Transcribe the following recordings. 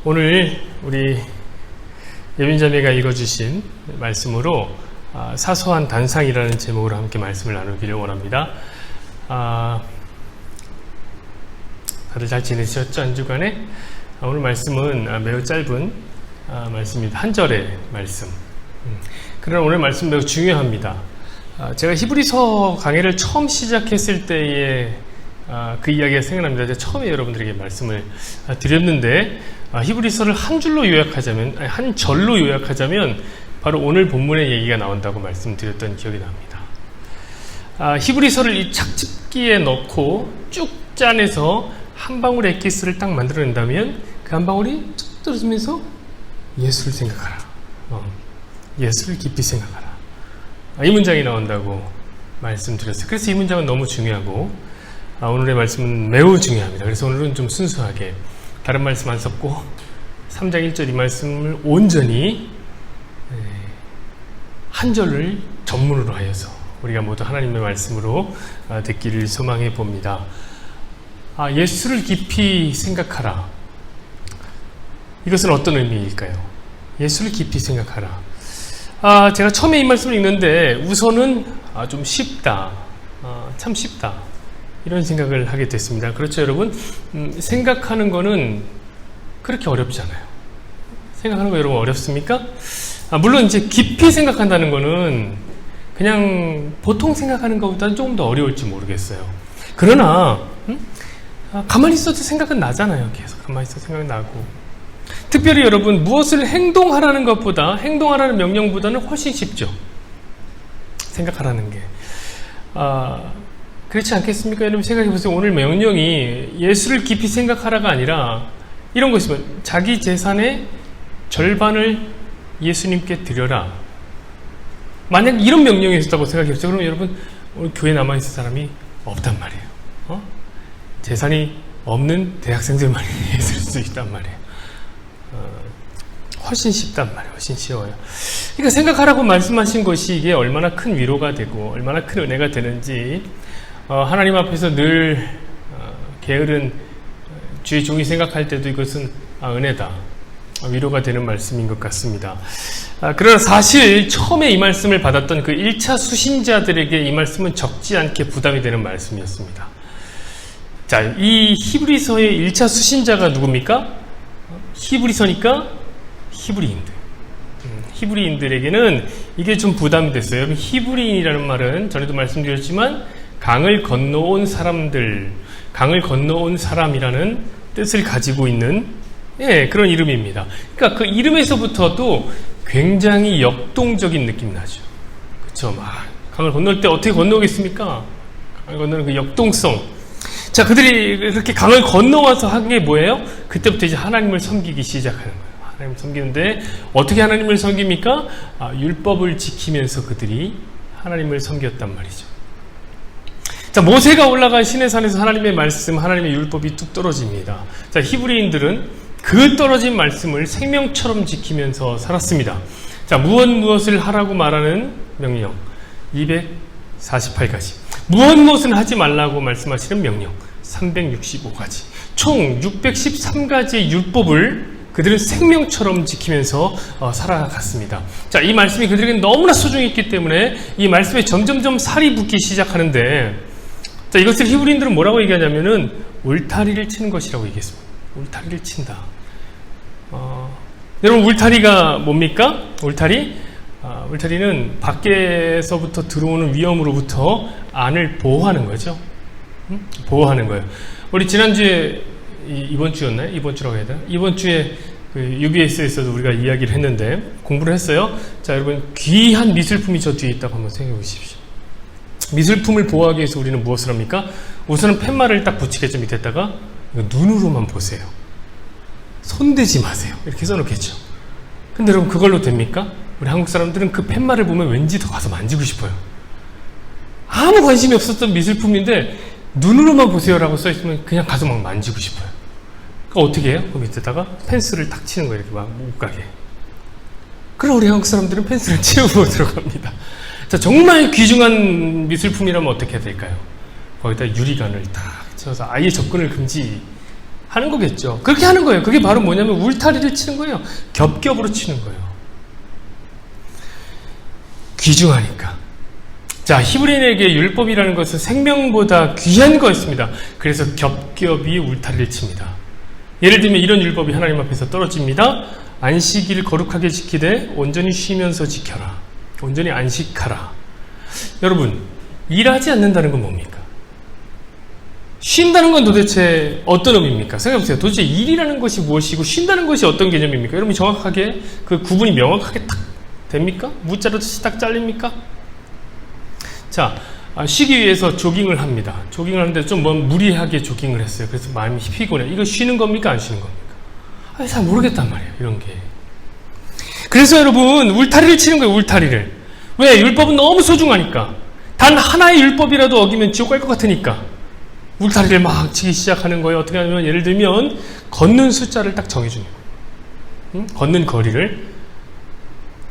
오늘 우리 예빈자매가 읽어주신 말씀으로 사소한 단상이라는 제목으로 함께 말씀을 나누기를 원합니다. 다들 잘 지내셨죠? 한 주간에? 오늘 말씀은 매우 짧은 말씀입니다. 한 절의 말씀. 그러나 오늘 말씀 매우 중요합니다. 제가 히브리서 강의를 처음 시작했을 때의 그 이야기가 생각납니다. 제가 처음에 여러분들에게 말씀을 드렸는데 히브리서를 한 줄로 요약하자면, 한 절로 요약하자면 바로 오늘 본문의 얘기가 나온다고 말씀드렸던 기억이 납니다. 히브리서를 이 착즙기에 넣고 쭉 짜내서 한 방울의 엑기스를 딱 만들어낸다면 그 한 방울이 쭉 떨어지면서 예수를 생각하라. 예수를 깊이 생각하라. 이 문장이 나온다고 말씀드렸어요. 그래서 이 문장은 너무 중요하고 오늘의 말씀은 매우 중요합니다. 그래서 오늘은 좀 순수하게 다른 말씀 안 섞고 3장 1절 이 말씀을 온전히 한 절을 전문으로 하여서 우리가 모두 하나님의 말씀으로 듣기를 소망해 봅니다. 예수를 깊이 생각하라. 이것은 어떤 의미일까요? 예수를 깊이 생각하라. 제가 처음에 이 말씀을 읽는데 우선은 좀 쉽다. 참 쉽다. 이런 생각을 하게 됐습니다. 그렇죠, 여러분? 생각하는 거는 그렇게 어렵지 않아요. 생각하는 거 여러분 어렵습니까? 물론 이제 깊이 생각한다는 거는 그냥 보통 생각하는 것보다는 조금 더 어려울지 모르겠어요. 그러나 가만히 있어도 생각은 나잖아요. 계속 가만히 있어도 생각은 나고. 특별히 여러분 무엇을 행동하라는 것보다, 행동하라는 명령보다는 훨씬 쉽죠. 생각하라는 게. 그렇지 않겠습니까? 여러분 생각해 보세요. 오늘 명령이 예수를 깊이 생각하라가 아니라 이런 거 있으면 자기 재산의 절반을 예수님께 드려라. 만약 이런 명령이 있었다고 생각해 보세요. 그러면 여러분 오늘 교회에 남아있을 사람이 없단 말이에요. 재산이 없는 대학생들만 있을 수 있단 말이에요. 훨씬 쉽단 말이에요. 훨씬 쉬워요. 그러니까 생각하라고 말씀하신 것이 이게 얼마나 큰 위로가 되고 얼마나 큰 은혜가 되는지 하나님 앞에서 늘 게으른 주의 종이 생각할 때도 이것은 은혜다, 위로가 되는 말씀인 것 같습니다. 그러나 사실 처음에 이 말씀을 받았던 그 1차 수신자들에게 이 말씀은 적지 않게 부담이 되는 말씀이었습니다. 자, 이 히브리서의 1차 수신자가 누굽니까? 히브리서니까 히브리인들. 히브리인들에게는 이게 좀 부담이 됐어요. 히브리인이라는 말은 전에도 말씀드렸지만 강을 건너온 사람들, 강을 건너온 사람이라는 뜻을 가지고 있는 그런 이름입니다. 그러니까 그 이름에서부터도 굉장히 역동적인 느낌이 나죠. 그렇죠? 강을 건널 때 어떻게 건너겠습니까? 강을 건너는 그 역동성. 자, 그들이 그렇게 강을 건너와서 한 게 뭐예요? 그때부터 이제 하나님을 섬기기 시작하는 거예요. 하나님을 섬기는데 어떻게 하나님을 섬깁니까? 율법을 지키면서 그들이 하나님을 섬겼단 말이죠. 자, 모세가 올라간 시내산에서 하나님의 말씀, 하나님의 율법이 뚝 떨어집니다. 자, 히브리인들은 그 떨어진 말씀을 생명처럼 지키면서 살았습니다. 자, 무엇을 하라고 말하는 명령 248가지, 무엇은 하지 말라고 말씀하시는 명령 365가지, 총 613가지의 율법을 그들은 생명처럼 지키면서 살아갔습니다. 자, 이 말씀이 그들에게 너무나 소중했기 때문에 이 말씀에 점점점 살이 붙기 시작하는데, 자, 이것을 히브리인들은 뭐라고 얘기하냐면은 울타리를 치는 것이라고 얘기했습니다. 울타리를 친다. 여러분, 울타리가 뭡니까? 울타리는 밖에서부터 들어오는 위험으로부터 안을 보호하는 거죠. 보호하는 거예요. 우리 지난주에 이번 주였나요? 이번 주라고 해야 되나? 이번 주에 그 UBS에서도 우리가 이야기를 했는데 공부를 했어요. 자, 여러분, 귀한 미술품이 저 뒤에 있다고 한번 생각해 보십시오. 미술품을 보호하기 위해서 우리는 무엇을 합니까? 우선은 팻말을 딱 붙이겠죠. 밑에다가 눈으로만 보세요. 손대지 마세요. 이렇게 써놓겠죠. 근데 여러분, 그걸로 됩니까? 우리 한국 사람들은 그 팻말을 보면 왠지 더 가서 만지고 싶어요. 아무 관심이 없었던 미술품인데 눈으로만 보세요라고 써있으면 그냥 가서 막 만지고 싶어요. 그러니까 어떻게 해요? 그 밑에다가 펜슬을 딱 치는 거예요. 이렇게 막 못 가게. 그럼 우리 한국 사람들은 펜슬을 치우고 들어갑니다. 자, 정말 귀중한 미술품이라면 어떻게 해야 될까요? 거기다 유리관을 딱 쳐서 아예 접근을 금지 하는 거겠죠. 그렇게 하는 거예요. 그게 바로 뭐냐면 울타리를 치는 거예요. 겹겹으로 치는 거예요. 귀중하니까. 자, 히브리인에게 율법이라는 것은 생명보다 귀한 거였습니다. 그래서 겹겹이 울타리를 칩니다. 예를 들면 이런 율법이 하나님 앞에서 떨어집니다. 안식일을 거룩하게 지키되 온전히 쉬면서 지켜라. 온전히 안식하라. 여러분, 일하지 않는다는 건 뭡니까? 쉰다는 건 도대체 어떤 의미입니까? 생각해보세요. 도대체 일이라는 것이 무엇이고 쉰다는 것이 어떤 개념입니까? 여러분 정확하게 그 구분이 명확하게 딱 됩니까? 무자로 딱 잘립니까? 자, 쉬기 위해서 조깅을 합니다. 조깅을 하는데 좀 무리하게 조깅을 했어요. 그래서 마음이 피곤해. 이거 쉬는 겁니까? 안 쉬는 겁니까? 잘 모르겠단 말이에요. 이런 게. 그래서 여러분 울타리를 치는 거예요. 울타리를. 왜? 율법은 너무 소중하니까. 단 하나의 율법이라도 어기면 지옥 갈 것 같으니까 울타리를 막 치기 시작하는 거예요. 어떻게 하면 예를 들면 걷는 숫자를 딱 정해주는 거예요. 걷는 거리를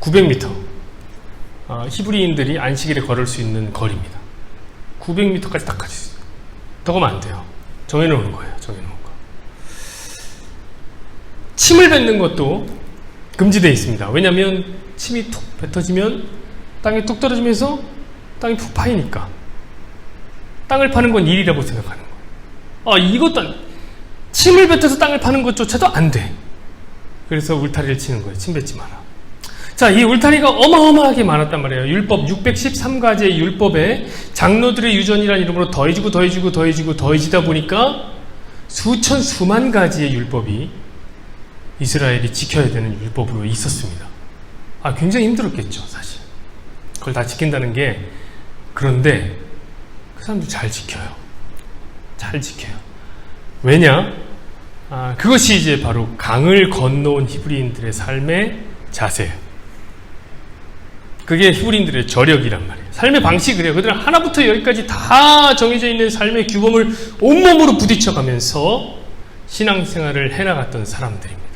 900m. 히브리인들이 안식일에 걸을 수 있는 거리입니다. 900m까지 딱 가질 수 있어요. 더 가면 안 돼요. 정해놓은 거예요. 정해놓은 거. 침을 뱉는 것도 금지되어 있습니다. 왜냐하면 침이 툭 뱉어지면 땅에 뚝 떨어지면서 땅이 푹 파이니까. 땅을 파는 건 일이라고 생각하는 거예요. 이것도 침을 뱉어서 땅을 파는 것조차도 안 돼. 그래서 울타리를 치는 거예요. 침 뱉지 마라. 자, 이 울타리가 어마어마하게 많았단 말이에요. 율법 613가지의 율법에 장로들의 유전이라는 이름으로 더해지다 보니까 수만 가지의 율법이 이스라엘이 지켜야 되는 율법으로 있었습니다. 굉장히 힘들었겠죠, 사실. 그걸 다 지킨다는 게. 그런데 그 사람들 잘 지켜요. 잘 지켜요. 왜냐? 그것이 이제 바로 강을 건너온 히브리인들의 삶의 자세예요. 그게 히브리인들의 저력이란 말이에요. 삶의 방식이 그래요. 그들은 하나부터 열까지 다 정해져 있는 삶의 규범을 온몸으로 부딪혀가면서 신앙생활을 해나갔던 사람들입니다.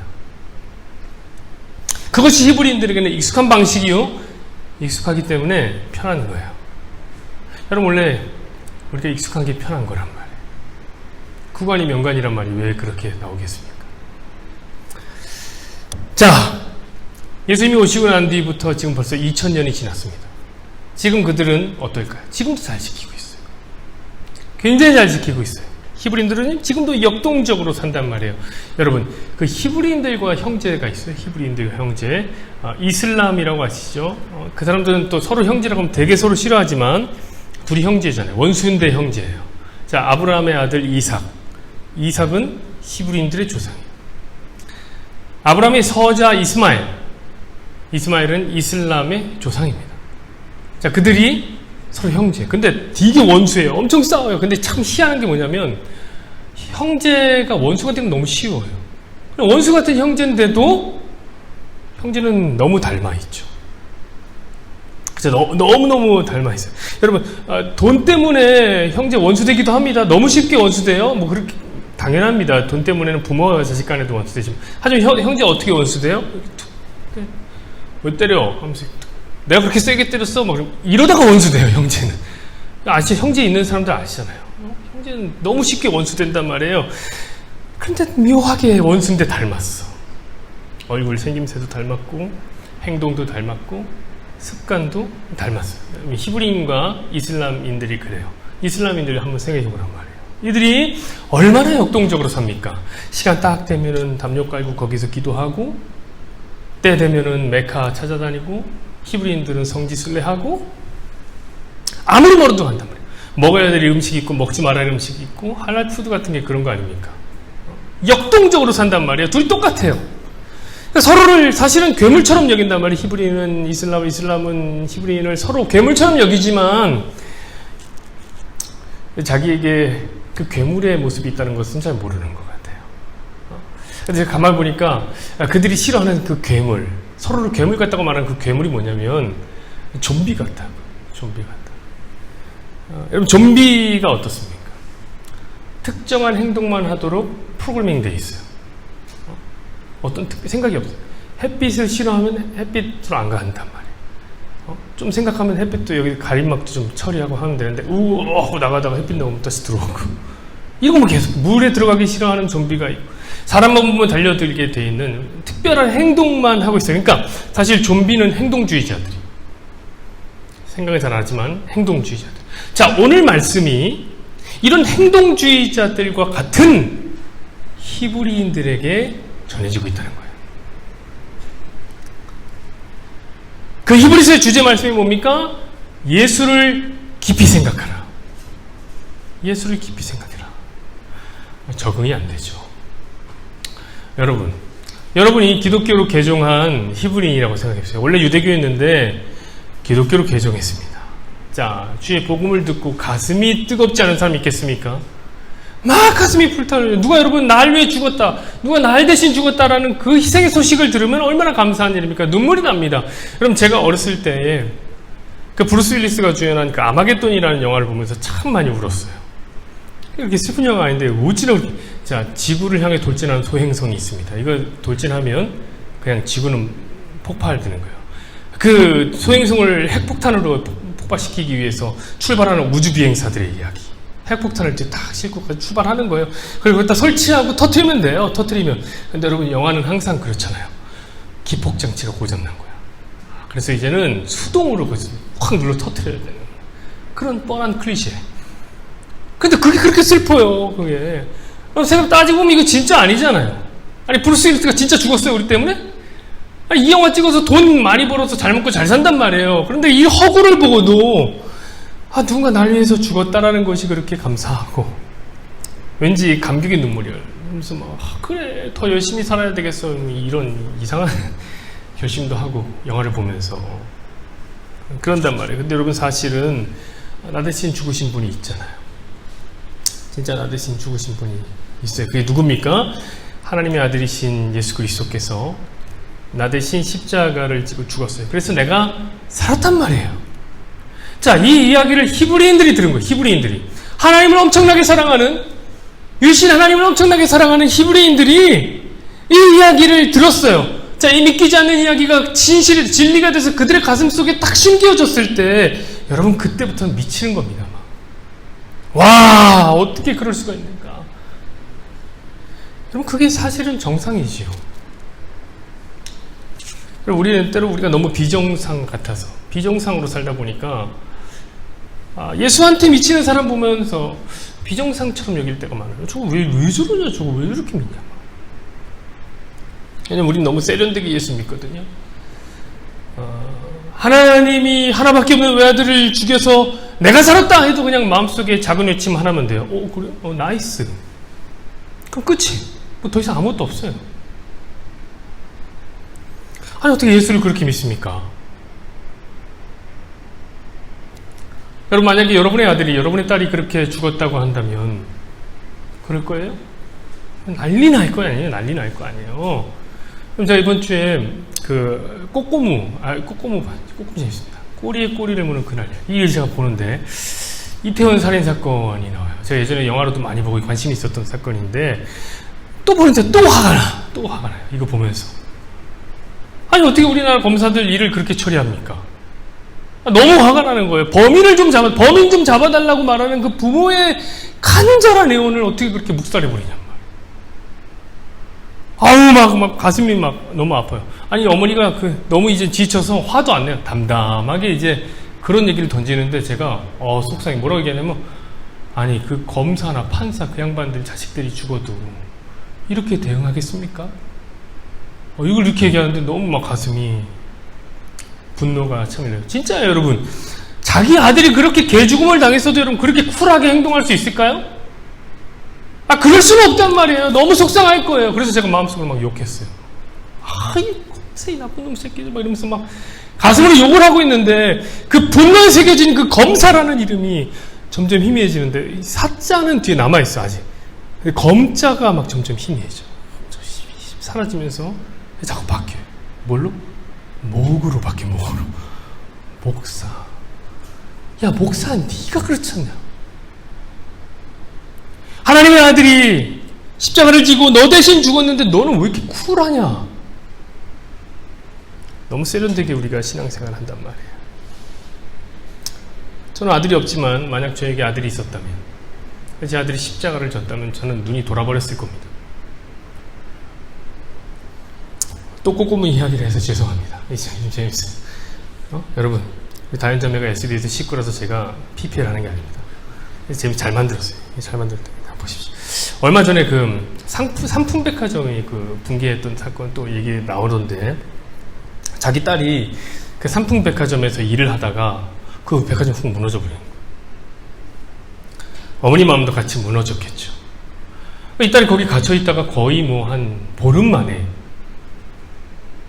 그것이 히브리인들에게는 익숙한 방식이요. 익숙하기 때문에 편한 거예요. 여러분 원래 우리가 익숙한 게 편한 거란 말이에요. 구관이 명관이란 말이 왜 그렇게 나오겠습니까? 자, 예수님이 오시고 난 뒤부터 지금 벌써 2000년이 지났습니다. 지금 그들은 어떨까요? 지금도 잘 지키고 있어요. 굉장히 잘 지키고 있어요. 히브리인들은 지금도 역동적으로 산단 말이에요. 여러분, 그 히브리인들과 형제가 있어요. 히브리인들과 형제. 이슬람이라고 아시죠? 그 사람들은 또 서로 형제라고 하면 되게 서로 싫어하지만 둘이 형제잖아요. 원수인데 형제예요. 자, 아브라함의 아들 이삭. 이삭은 히브리인들의 조상이에요. 아브라함의 서자 이스마엘. 이스마엘은 이슬람의 조상입니다. 자, 그들이 서로 형제. 근데 되게 원수예요. 엄청 싸워요. 근데 참 희한한 게 뭐냐면 형제가 원수가 되면 너무 쉬워요. 원수 같은 형제인데도 형제는 너무 닮아있죠. 너무너무 닮아있어요. 여러분, 돈 때문에 형제 원수되기도 합니다. 너무 쉽게 원수돼요. 뭐 그렇게 당연합니다. 돈 때문에는 부모와 자식 간에도 원수되지만. 하지만 형제 어떻게 원수돼요? 왜 때려? 하면서 내가 그렇게 세게 때렸어? 막 이러다가 원수돼요, 형제는. 형제 있는 사람들 아시잖아요. 형제는 너무 쉽게 원수된단 말이에요. 근데 묘하게 원수인데 닮았어. 얼굴 생김새도 닮았고, 행동도 닮았고, 습관도 닮았어요. 히브리인과 이슬람인들이 그래요. 이슬람인들이 한번 생각해 보란 말이에요. 이들이 얼마나 역동적으로 삽니까? 시간 딱 되면은 담요 깔고 거기서 기도하고, 때 되면은 메카 찾아다니고, 히브리인들은 성지순례하고, 아무리 멀어도 간단 말이에요. 먹어야 될 음식이 있고 먹지 말아야 할 음식이 있고 할랄 푸드 같은 게 그런 거 아닙니까? 역동적으로 산단 말이에요. 둘이 똑같아요. 그러니까 서로를 사실은 괴물처럼 여긴단 말이에요. 히브리인은 이슬람은 히브리인을 서로 괴물처럼 여기지만 자기에게 그 괴물의 모습이 있다는 것은 잘 모르는 것 같아요. 근데 제가 가만히 보니까 그들이 싫어하는 그 괴물, 서로를 괴물 같다고 말하는 그 괴물이 뭐냐면 좀비 같다고. 좀비 같다. 여러분, 좀비가 어떻습니까? 특정한 행동만 하도록 프로그래밍 되어 있어요. 어떤 생각이 없어요. 햇빛을 싫어하면 햇빛으로 안 간단 말이에요. 좀 생각하면 햇빛도 여기 가림막도 좀 처리하고 하면 되는데 하고 나가다가 햇빛 나오면 다시 들어오고 이거 뭐 계속 물에 들어가기 싫어하는 좀비가 있고, 사람만 보면 달려들게 돼 있는 특별한 행동만 하고 있어요. 그러니까 사실 좀비는 행동주의자들이, 생각은 잘 안 하지만 행동주의자들. 자, 오늘 말씀이 이런 행동주의자들과 같은 히브리인들에게 전해지고 있다는 거예요. 그 히브리서의 주제 말씀이 뭡니까? 예수를 깊이 생각하라. 예수를 깊이 생각해라. 적응이 안 되죠. 여러분이 기독교로 개종한 히브리인이라고 생각해보세요. 원래 유대교였는데 기독교로 개종했습니다. 자, 주의 복음을 듣고 가슴이 뜨겁지 않은 사람이 있겠습니까? 막 가슴이 불타는, 누가 여러분 날 위해 죽었다, 누가 날 대신 죽었다라는 그 희생의 소식을 들으면 얼마나 감사한 일입니까? 눈물이 납니다. 그럼 제가 어렸을 때에 그 브루스 윌리스가 주연한 그 아마겟돈이라는 영화를 보면서 참 많이 울었어요. 이렇게 슬픈 영화가 아닌데 어찌나. 자, 지구를 향해 돌진하는 소행성이 있습니다. 이거 돌진하면 그냥 지구는 폭발되는 거예요. 그 소행성을 핵폭탄으로 폭발시키기 위해서 출발하는 우주비행사들의 이야기. 핵폭탄을 이제 딱 싣고 출발하는 거예요. 그리고 거기다 설치하고 터트리면 돼요. 터트리면. 근데 여러분, 영화는 항상 그렇잖아요. 기폭장치가 고장난 거야. 그래서 이제는 수동으로 확 눌러 터트려야 되는 그런 뻔한 클리셰. 근데 그게 그렇게 슬퍼요. 그게. 생각 따지고 보면 이거 진짜 아니잖아요. 아니, 브루스 윌리스가 진짜 죽었어요, 우리 때문에? 아니, 이 영화 찍어서 돈 많이 벌어서 잘 먹고 잘 산단 말이에요. 그런데 이 허구를 보고도 누군가 날 위해서 죽었다라는 것이 그렇게 감사하고, 왠지 감격의 눈물이에요. 그래서 그래, 더 열심히 살아야 되겠어, 이런 이상한 결심도 하고 영화를 보면서 그런단 말이에요. 근데 여러분, 사실은 나 대신 죽으신 분이 있잖아요. 진짜 나 대신 죽으신 분이 있어요. 그게 누굽니까? 하나님의 아들이신 예수 그리스도께서 나 대신 십자가를 지고 죽었어요. 그래서 내가 살았단 말이에요. 자, 이 이야기를 히브리인들이 들은 거예요. 히브리인들이. 하나님을 엄청나게 사랑하는, 유신 하나님을 엄청나게 사랑하는 히브리인들이 이 이야기를 들었어요. 자, 이 믿기지 않는 이야기가 진리가 돼서 그들의 가슴 속에 딱 심겨졌을 때, 여러분, 그때부터는 미치는 겁니다. 와, 어떻게 그럴 수가 있는가. 여러분, 그게 사실은 정상이지요. 우리는 때로 우리가 너무 비정상 같아서, 비정상으로 살다 보니까 예수한테 미치는 사람 보면서 비정상처럼 여길 때가 많아요. 저거 왜 저러냐, 저거 왜 이렇게 믿냐. 왜냐면 우리는 너무 세련되게 예수 믿거든요. 하나님이 하나밖에 없는 외아들을 죽여서 내가 살았다 해도 그냥 마음속에 작은 외침 하나면 돼요. 그래? 나이스. 그럼 끝이. 뭐 더 이상 아무것도 없어요. 아니, 어떻게 예수를 그렇게 믿습니까? 여러분, 만약에 여러분의 아들이, 여러분의 딸이 그렇게 죽었다고 한다면 그럴 거예요? 난리 날 거 아니에요? 난리 날 거 아니에요? 그럼 제가 이번 주에 그 꼬꼬무 재밌습니다. 꼬리에 꼬리를 무는 그날, 이 제가 보는데 이태원 살인 사건이 나와요. 제가 예전에 영화로도 많이 보고 관심이 있었던 사건인데, 또 보는데 또 화가 나요. 이거 보면서. 아니, 어떻게 우리나라 검사들 일을 그렇게 처리합니까? 너무 화가 나는 거예요. 범인 좀 잡아달라고 말하는 그 부모의 간절한 애원을 어떻게 그렇게 묵살해버리냐. 막 가슴이 너무 아파요. 아니, 어머니가 너무 이제 지쳐서 화도 안 내요. 담담하게 이제 그런 얘기를 던지는데, 제가 속상해. 뭐라고 얘기하냐면, 아니, 그 검사나 판사, 그 양반들 자식들이 죽어도 이렇게 대응하겠습니까? 이걸 이렇게 얘기하는데 너무 막 가슴이, 분노가 참이네요. 진짜예요, 여러분. 자기 아들이 그렇게 개죽음을 당했어도 여러분 그렇게 쿨하게 행동할 수 있을까요? 그럴 수는 없단 말이에요. 너무 속상할 거예요. 그래서 제가 마음속으로 막 욕했어요. 이 검사, 이 나쁜 놈 새끼들, 막 이러면서 막 가슴으로 욕을 하고 있는데, 그 분노에 새겨진 그 검사라는 이름이 점점 희미해지는데, 사자는 뒤에 남아있어, 아직. 근데 검자가 막 점점 희미해져. 사라지면서 자꾸 바뀌어요. 뭘로? 목으로 바뀌어, 목으로. 목사. 야, 목사, 네가 그렇잖냐. 하나님의 아들이 십자가를 지고 너 대신 죽었는데 너는 왜 이렇게 쿨하냐. 너무 세련되게 우리가 신앙생활을 한단 말이에요. 저는 아들이 없지만 만약 저에게 아들이 있었다면 제 아들이 십자가를 졌다면 저는 눈이 돌아버렸을 겁니다. 또 꼬꼬무 이야기를 해서 죄송합니다. 이제 좀 재밌어요. 여러분, 다현자매가 SBS에서 식구라서 제가 PPL 하는 게 아닙니다. 잘 만들었어요. 잘 만들었다. 보십시오. 얼마 전에 그 삼풍백화점이 그 붕괴했던 사건 또 얘기 나오던데, 자기 딸이 그 삼풍백화점에서 일을 하다가 그 백화점 훅 무너져 버려요. 어머니 마음도 같이 무너졌겠죠. 이 딸이 거기 갇혀 있다가 거의 뭐 한 보름 만에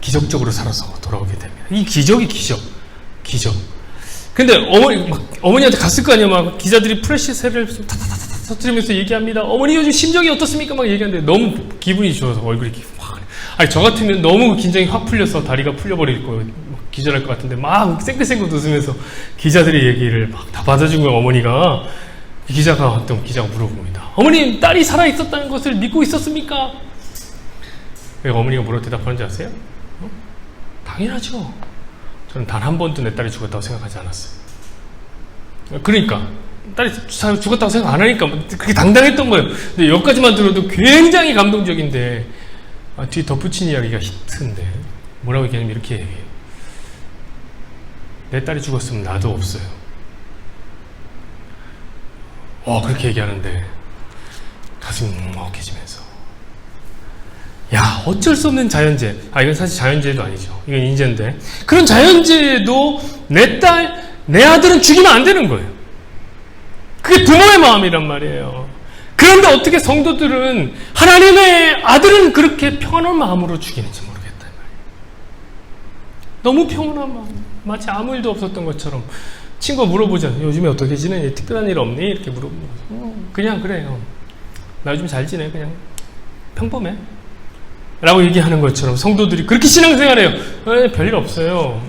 기적적으로 살아서 돌아오게 됩니다. 이 기적이 기적. 근데 어머니한테 갔을 거 아니야. 막 기자들이 프레시세를 타타타타 터뜨리면서 얘기합니다. 어머니 요즘 심정이 어떻습니까? 막 얘기하는데 너무 기분이 좋아서 얼굴이 확. 아니 저 같으면 너무 긴장이 확 풀려서 다리가 풀려버릴 거 기절할 것 같은데 막 쌩긋쌩긋 웃으면서 기자들의 얘기를 막 다 받아준 거예요. 어머니가. 어떤 기자가 물어봅니다. 어머님, 딸이 살아있었다는 것을 믿고 있었습니까? 어머니가 뭐라고 대답하는지 아세요? 당연하죠. 저는 단 한 번도 내 딸이 죽었다고 생각하지 않았어요. 그러니까 딸이 죽었다고 생각 안 하니까 그렇게 당당했던 거예요. 근데 여기까지만 들어도 굉장히 감동적인데 뒤에 덧붙인 이야기가 히트인데 뭐라고 얘기하냐면 이렇게 얘기해요. 내 딸이 죽었으면 나도 없어요. 그렇게 얘기하는데 가슴이 먹먹해지면서 야, 어쩔 수 없는 자연재. 이건 사실 자연재도 아니죠. 이건 인재인데 그런 자연재도 내 아들은 죽이면 안 되는 거예요. 그게 부모의 마음이란 말이에요. 그런데 어떻게 성도들은 하나님의 아들은 그렇게 평안한 마음으로 죽이는지 모르겠단 말이에요. 너무 평온한 마음, 마치 아무 일도 없었던 것처럼. 친구가 물어보잖아요. 요즘에 어떻게 지내니? 특별한 일 없니? 이렇게 물어보면 그냥 그래요. 나 요즘 잘 지내. 그냥 평범해. 라고 얘기하는 것처럼 성도들이 그렇게 신앙생활해요. 별일 없어요.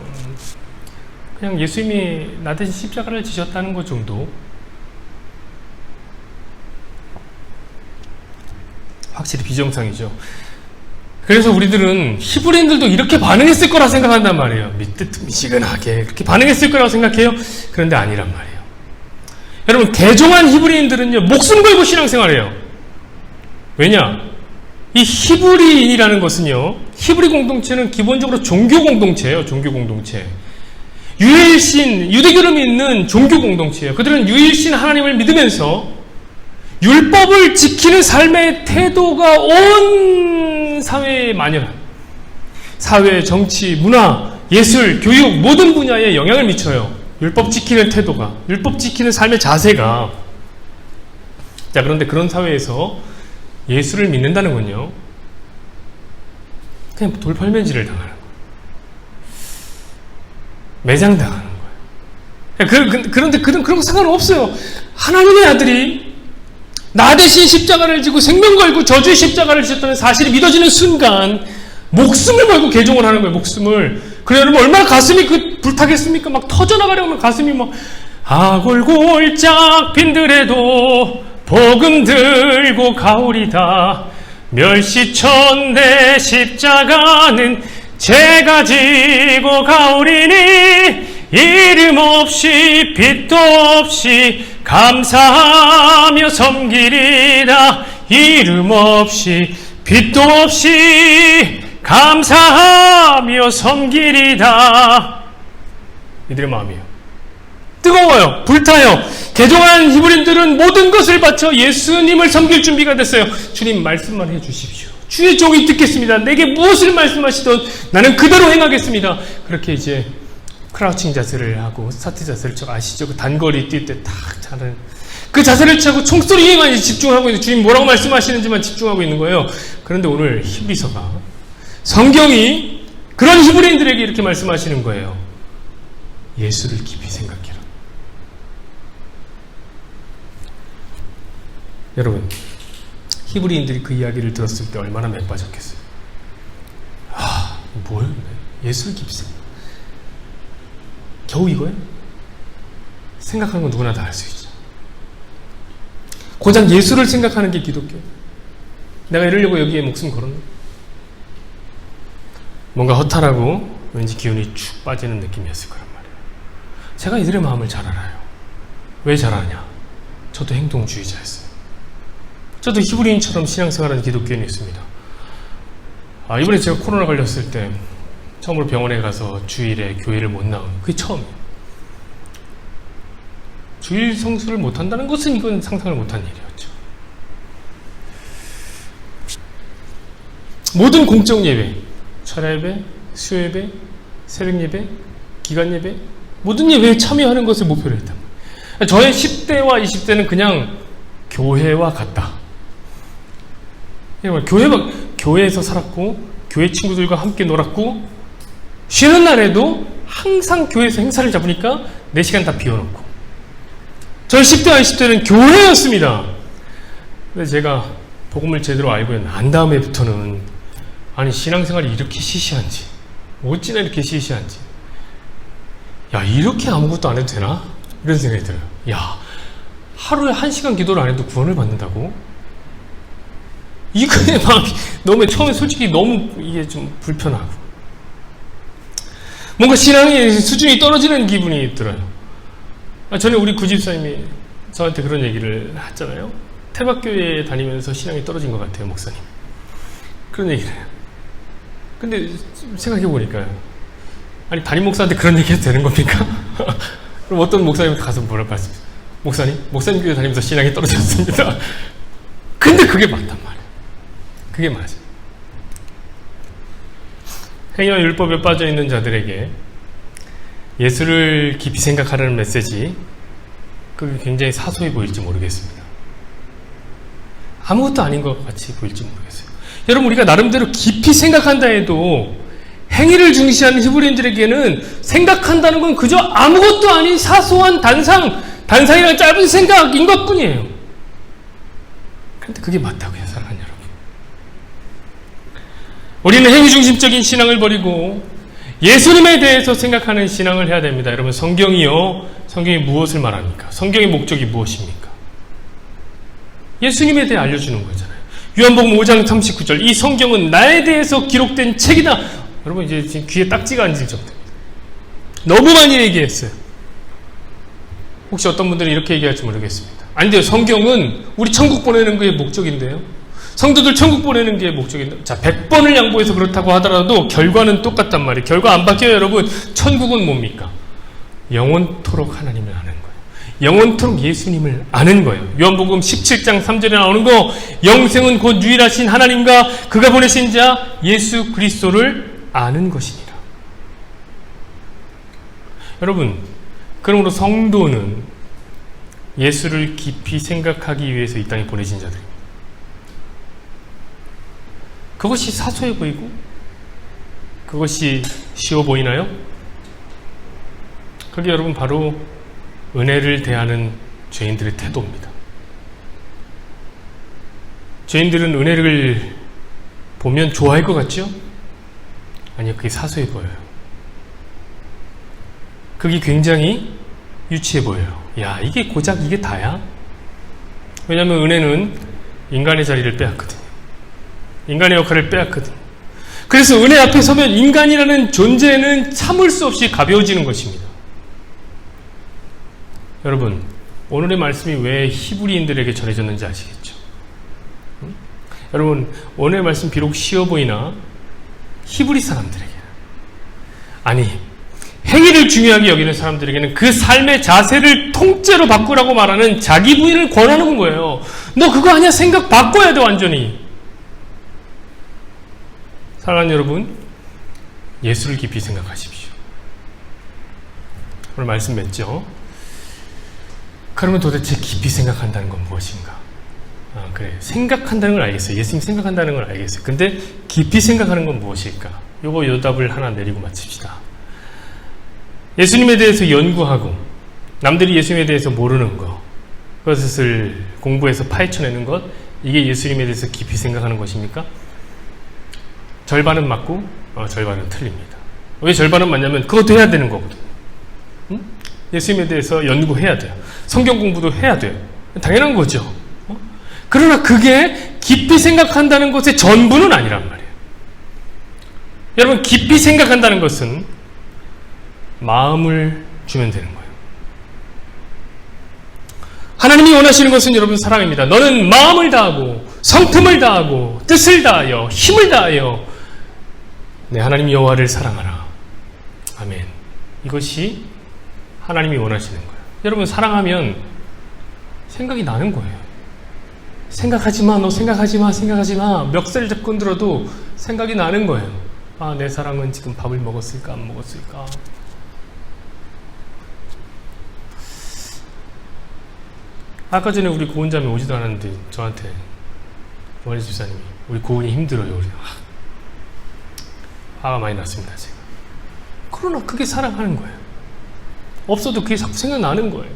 그냥 예수님이 나 대신 십자가를 지셨다는 것 정도. 확실히 비정상이죠. 그래서 우리들은 히브리인들도 이렇게 반응했을 거라 생각한단 말이에요. 미시근하게 그렇게 반응했을 거라고 생각해요. 그런데 아니란 말이에요. 여러분, 개종한 히브리인들은요 목숨 걸고 신앙생활해요. 왜냐? 이 히브리인이라는 것은요, 히브리 공동체는 기본적으로 종교 공동체예요. 종교 공동체. 유일신, 유대교를 믿는 종교 공동체예요. 그들은 유일신 하나님을 믿으면서 율법을 지키는 삶의 태도가 온 사회에 만연한, 사회, 정치, 문화, 예술, 교육 모든 분야에 영향을 미쳐요. 율법 지키는 태도가, 율법 지키는 삶의 자세가. 자, 그런데 그런 사회에서 예수를 믿는다는 건요, 그냥 돌팔면지를 당하는 거예요. 매장당하는 거예요. 그런데 그런 거 상관없어요. 하나님의 아들이 나 대신 십자가를 지고 생명 걸고 저주의 십자가를 지셨다는 사실이 믿어지는 순간 목숨을 걸고 개종을 하는 거예요. 목숨을. 그래, 여러분 얼마나 가슴이 불타겠습니까? 막 터져나가려고 하면 가슴이 막 아골골짝 빈들에도 복음 들고 가오리다. 멸시천 내 십자가는 제가 지고 가오리니 이름 없이 빛도 없이 감사하며 섬기리다. 이름 없이 빛도 없이 감사하며 섬기리다. 이들의 마음이에요. 뜨거워요. 불타요. 개종한 히브리인들은 모든 것을 바쳐 예수님을 섬길 준비가 됐어요. 주님 말씀만 해주십시오. 주의 종이 듣겠습니다. 내게 무엇을 말씀하시던 나는 그대로 행하겠습니다. 그렇게 이제 크라우칭 자세를 하고 스타트 자세를 쳐 아시죠? 그 단거리 뛸 때 탁 차는 그 자세를 차고 총소리에만 집중하고 있는, 주님 뭐라고 말씀하시는지만 집중하고 있는 거예요. 그런데 오늘 히브리서가, 성경이 그런 히브리인들에게 이렇게 말씀하시는 거예요. 예수를 깊이 생각해라. 여러분, 히브리인들이 그 이야기를 들었을 때 얼마나 맥빠졌겠어요. 뭐예요? 예수를 깊이 생각. 겨우 이거예요? 생각하는 건 누구나 다 할 수 있죠. 고작 예수를 생각하는 게 기독교. 내가 이러려고 여기에 목숨 걸었나? 뭔가 허탈하고 왠지 기운이 축 빠지는 느낌이었을 거란 말이에요. 제가 이들의 마음을 잘 알아요. 왜 잘 아냐? 저도 행동주의자였어요. 저도 히브리인처럼 신앙생활하는 기독교인이 있습니다. 이번에 제가 코로나 걸렸을 때 처음으로 병원에 가서 주일에 교회를 못 나오는 그게 처음이에요. 주일 성수를 못한다는 것은 이건 상상을 못한 일이었죠. 모든 공적 예배, 철야 예배, 수요 예배, 새벽 예배, 기간 예배, 모든 예배에 참여하는 것을 목표로 했다. 저의 10대와 20대는 그냥 교회와 같다. 교회에서 살았고, 교회 친구들과 함께 놀았고, 쉬는 날에도 항상 교회에서 행사를 잡으니까 4시간 다 비워놓고. 저희 10대와 20대는 교회였습니다. 근데 제가 복음을 제대로 알고 난 다음에부터는 아니 신앙생활이 이렇게 시시한지 어찌나 이렇게 시시한지 이렇게 아무것도 안 해도 되나? 이런 생각이 들어요. 하루에 1시간 기도를 안 해도 구원을 받는다고? 이거에 마음이 너무 처음에 솔직히 너무 이게 좀 불편하고 뭔가 신앙의 수준이 떨어지는 기분이 들어요. 전에 우리 구집사님이 저한테 그런 얘기를 했잖아요. 태박교회에 다니면서 신앙이 떨어진 것 같아요, 목사님. 그런 얘기를 해요. 근데 생각해보니까요. 아니, 담임 목사한테 그런 얘기 해도 되는 겁니까? 그럼 어떤 목사님 가서 뭐라고 말씀하세요? 목사님 교회 다니면서 신앙이 떨어졌습니다. 근데 그게 맞단 말이에요. 그게 맞아요. 행위와 율법에 빠져있는 자들에게 예수를 깊이 생각하라는 메시지, 그게 굉장히 사소해 보일지 모르겠습니다. 아무것도 아닌 것 같이 보일지 모르겠어요. 여러분, 우리가 나름대로 깊이 생각한다 해도 행위를 중시하는 히브리인들에게는 생각한다는 건 그저 아무것도 아닌 사소한 단상이란 짧은 생각인 것 뿐이에요. 그런데 그게 맞다고요, 사랑하는 여러분. 우리는 행위 중심적인 신앙을 버리고 예수님에 대해서 생각하는 신앙을 해야 됩니다. 여러분, 성경이 무엇을 말합니까? 성경의 목적이 무엇입니까? 예수님에 대해 알려주는 거잖아요. 요한복음 5장 39절, 이 성경은 나에 대해서 기록된 책이다. 여러분, 이제 지금 귀에 딱지가 앉을 정도입니다. 너무 많이 얘기했어요. 혹시 어떤 분들은 이렇게 얘기할지 모르겠습니다. 안 돼요. 성경은 우리 천국 보내는 게 목적인데요. 성도들 천국 보내는 게 목적인데, 100번을 양보해서 그렇다고 하더라도 결과는 똑같단 말이에요. 결과 안 바뀌어요, 여러분. 천국은 뭡니까? 영원토록 하나님을 아는 거예요. 영원토록 예수님을 아는 거예요. 요한복음 17장 3절에 나오는 거, 영생은 곧 유일하신 하나님과 그가 보내신 자 예수 그리스도를 아는 것이니라. 여러분, 그러므로 성도는 예수를 깊이 생각하기 위해서 이 땅에 보내신 자들입니다. 그것이 사소해 보이고 그것이 쉬워 보이나요? 그게 여러분 바로 은혜를 대하는 죄인들의 태도입니다. 죄인들은 은혜를 보면 좋아할 것 같죠? 아니요, 그게 사소해 보여요. 그게 굉장히 유치해 보여요. 이게 고작 이게 다야? 왜냐하면 은혜는 인간의 자리를 빼앗거든요. 인간의 역할을 빼앗거든요. 그래서 은혜 앞에 서면 인간이라는 존재는 참을 수 없이 가벼워지는 것입니다. 여러분, 오늘의 말씀이 왜 히브리인들에게 전해졌는지 아시겠죠? 여러분, 오늘의 말씀 비록 쉬워 보이나 히브리 사람들에게는, 아니 행위를 중요하게 여기는 사람들에게는 그 삶의 자세를 통째로 바꾸라고 말하는 자기 부인을 권하는 거예요. 너 그거 아니야, 생각 바꿔야 돼, 완전히. 사랑하는 여러분, 예수를 깊이 생각하십시오. 오늘 말씀 맺죠? 그러면 도대체 깊이 생각한다는 건 무엇인가? 그래, 생각한다는 걸 알겠어요. 예수님 생각한다는 걸 알겠어요. 근데 깊이 생각하는 건 무엇일까? 요거 답을 하나 내리고 마칩시다. 예수님에 대해서 연구하고 남들이 예수님에 대해서 모르는 것, 그것을 공부해서 파헤쳐내는 것, 이게 예수님에 대해서 깊이 생각하는 것입니까? 절반은 맞고 절반은 틀립니다. 왜 절반은 맞냐면 그것도 해야 되는 거거든요. 예수님에 대해서 연구해야 돼요. 성경 공부도 해야 돼요. 당연한 거죠. 그러나 그게 깊이 생각한다는 것의 전부는 아니란 말이에요. 여러분, 깊이 생각한다는 것은 마음을 주면 되는 거예요. 하나님이 원하시는 것은 여러분 사랑입니다. 너는 마음을 다하고 성품을 다하고 뜻을 다하여 힘을 다하여 내 하나님 여호와를 사랑하라. 아멘. 이것이 하나님이 원하시는 거예요. 여러분 사랑하면 생각이 나는 거예요. 생각하지 마, 너 생각하지 마, 생각하지 마. 멱살 잡고 들어도 생각이 나는 거예요. 아, 내 사랑은 지금 밥을 먹었을까, 안 먹었을까? 아까 전에 우리 고은자매 오지도 않았는데 저한테 원희 집사님이 우리 고은이 힘들어요. 우리 화가 많이 났습니다. 제가. 그러나 그게 사랑하는 거예요. 없어도 그게 자꾸 생각나는 거예요.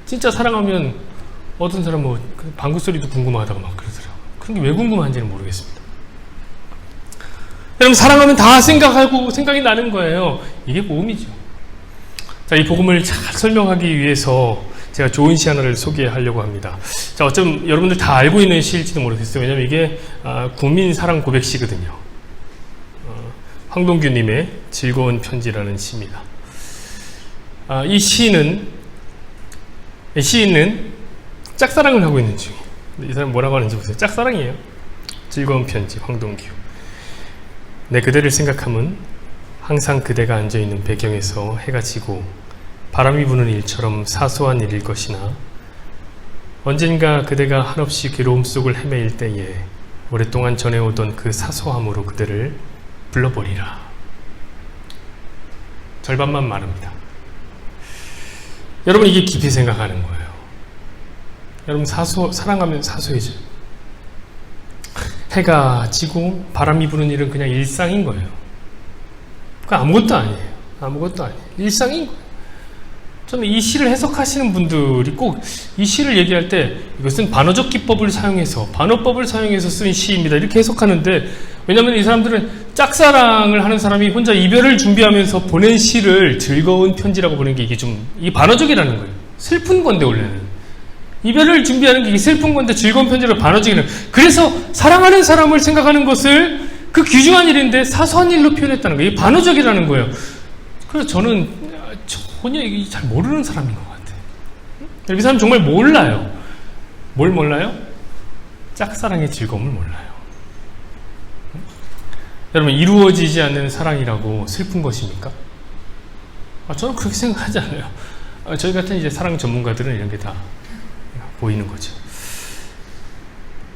진짜 사랑하면 어떤 사람 뭐 방구 소리도 궁금하다고 막 그러더라고요. 그런 게 왜 궁금한지는 모르겠습니다. 여러분 사랑하면 다 생각하고 생각이 나는 거예요. 이게 복음이죠. 자, 이 복음을 잘 설명하기 위해서 제가 좋은 시 하나를 소개하려고 합니다. 자, 어쩜 여러분들 다 알고 있는 시일지도 모르겠어요. 왜냐면 이게 국민 사랑 고백시거든요. 황동규님의 즐거운 편지라는 시입니다. 이 시인은 짝사랑을 하고 있는 중이에요. 이 사람 뭐라고 하는지 보세요. 짝사랑이에요. 즐거운 편지, 황동규. 내 그대를 생각하면 항상 그대가 앉아있는 배경에서 해가 지고 바람이 부는 일처럼 사소한 일일 것이나 언젠가 그대가 한없이 괴로움 속을 헤매일 때에 오랫동안 전해오던 그 사소함으로 그대를 불러버리라. 절반만 말합니다. 여러분 이게 깊이 생각하는 거예요. 여러분 사랑하면 사소해져요. 해가 지고 바람이 부는 일은 그냥 일상인 거예요. 그 아무것도 아니에요. 아무것도 아니에요. 일상인 거예요. 저는 이 시를 해석하시는 분들이 꼭 이 시를 얘기할 때 이것은 반어적 기법을 사용해서 반어법을 사용해서 쓴 시입니다. 이렇게 해석하는데 왜냐하면 이 사람들은 짝사랑을 하는 사람이 혼자 이별을 준비하면서 보낸 시를 즐거운 편지라고 보는 게 이게 좀 이게 반어적이라는 거예요. 슬픈 건데 원래는 이별을 준비하는 게 슬픈 건데 즐거운 편지라고 반어적이라는 거예요. 그래서 사랑하는 사람을 생각하는 것을 그 귀중한 일인데 사소한 일로 표현했다는 거예요. 이게 반어적이라는 거예요. 그래서 저는 전혀 잘 모르는 사람인 것 같아요. 이 사람 정말 몰라요. 뭘 몰라요? 짝사랑의 즐거움을 몰라요. 여러분 이루어지지 않는 사랑이라고 슬픈 것입니까? 저는 그렇게 생각하지 않아요. 저희 같은 이제 사랑 전문가들은 이런 게 다 보이는 거죠.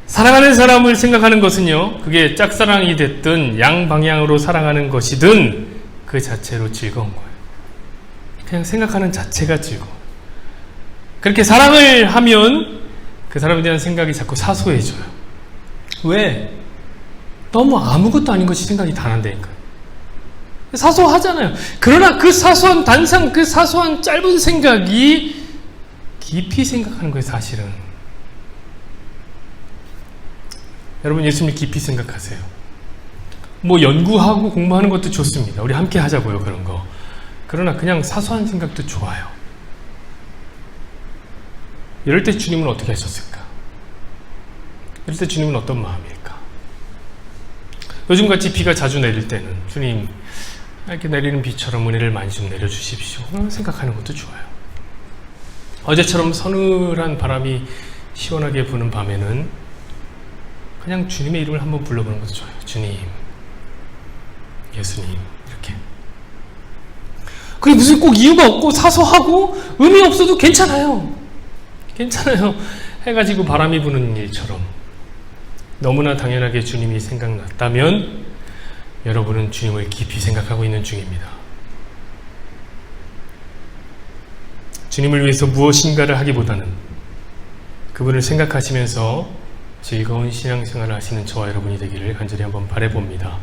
사랑하는 사람을 생각하는 것은요, 그게 짝사랑이 됐든 양방향으로 사랑하는 것이든 그 자체로 즐거운 거예요. 그냥 생각하는 자체가 즐거워요. 그렇게 사랑을 하면 그 사람에 대한 생각이 자꾸 사소해져요. 왜? 너무 아무것도 아닌 것이 생각이 다 난다니까요. 사소하잖아요. 그러나 그 사소한 단상, 그 사소한 짧은 생각이 깊이 생각하는 거예요, 사실은. 여러분 예수님 깊이 생각하세요. 뭐 연구하고 공부하는 것도 좋습니다. 우리 함께 하자고요, 그런 거. 그러나 그냥 사소한 생각도 좋아요. 이럴 때 주님은 어떻게 하셨을까? 이럴 때 주님은 어떤 마음일까? 요즘같이 비가 자주 내릴 때는 주님 이렇게 내리는 비처럼 은혜를 많이 좀 내려주십시오. 생각하는 것도 좋아요. 어제처럼 서늘한 바람이 시원하게 부는 밤에는 그냥 주님의 이름을 한번 불러보는 것도 좋아요. 주님, 예수님, 이렇게. 그게 무슨 꼭 이유가 없고 사소하고 의미 없어도 괜찮아요. 괜찮아요. 해가 지고 바람이 부는 일처럼 너무나 당연하게 주님이 생각났다면 여러분은 주님을 깊이 생각하고 있는 중입니다. 주님을 위해서 무엇인가를 하기보다는 그분을 생각하시면서 즐거운 신앙생활을 하시는 저와 여러분이 되기를 간절히 한번 바라봅니다.